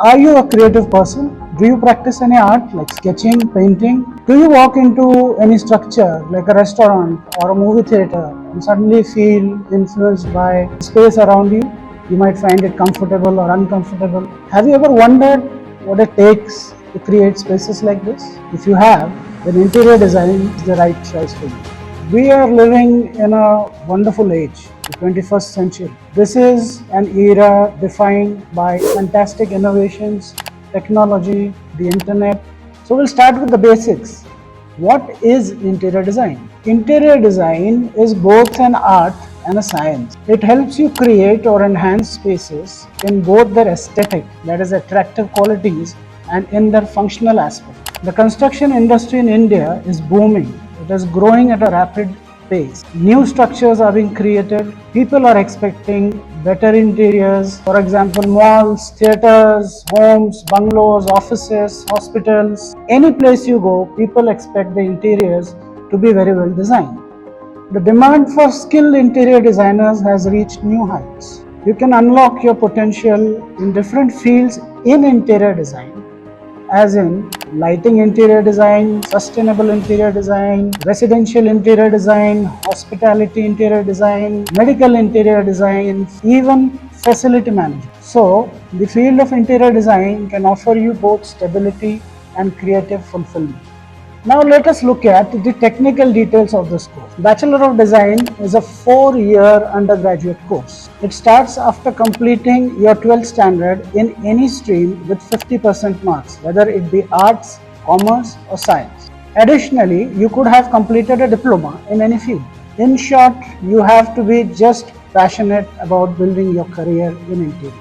Are you a creative person? Do you practice any art like sketching, painting? Do you walk into any structure like a restaurant or a movie theater and suddenly feel influenced by the space around you? You might find it comfortable or uncomfortable. Have you ever wondered what it takes to create spaces like this? If you have, then interior design is the right choice for you. We are living in a wonderful age, the 21st century. This is an era defined by fantastic innovations, technology, the internet. So we'll start with the basics. What is interior design? Interior design is both an art and a science. It helps you create or enhance spaces in both their aesthetic, that is, attractive qualities, and in their functional aspect. The construction industry in India is booming. It is growing at a rapid pace. New structures are being created. People are expecting better interiors. For example, malls, theaters, homes, bungalows, offices, hospitals. Any place you go, people expect the interiors to be very well designed. The demand for skilled interior designers has reached new heights. You can unlock your potential in different fields in interior design, as in lighting interior design, sustainable interior design, residential interior design, hospitality interior design, medical interior design, even facility management. So, the field of interior design can offer you both stability and creative fulfillment. Now let us look at the technical details of this course. Bachelor of Design is a 4-year undergraduate course. It starts after completing your 12th standard in any stream with 50% marks, whether it be arts, commerce or science. Additionally, you could have completed a diploma in any field. In short, you have to be just passionate about building your career in interior.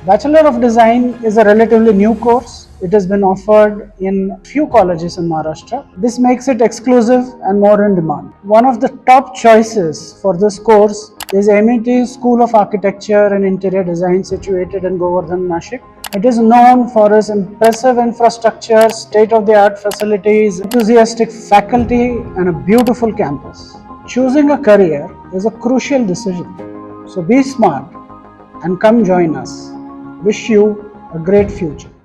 Bachelor of Design is a relatively new course. It has been offered in few colleges in Maharashtra. This makes it exclusive and more in demand. One of the top choices for this course is MET School of Architecture and Interior Design situated in Govardhan, Nashik. It is known for its impressive infrastructure, state-of-the-art facilities, enthusiastic faculty, and a beautiful campus. Choosing a career is a crucial decision. So be smart and come join us. Wish you a great future.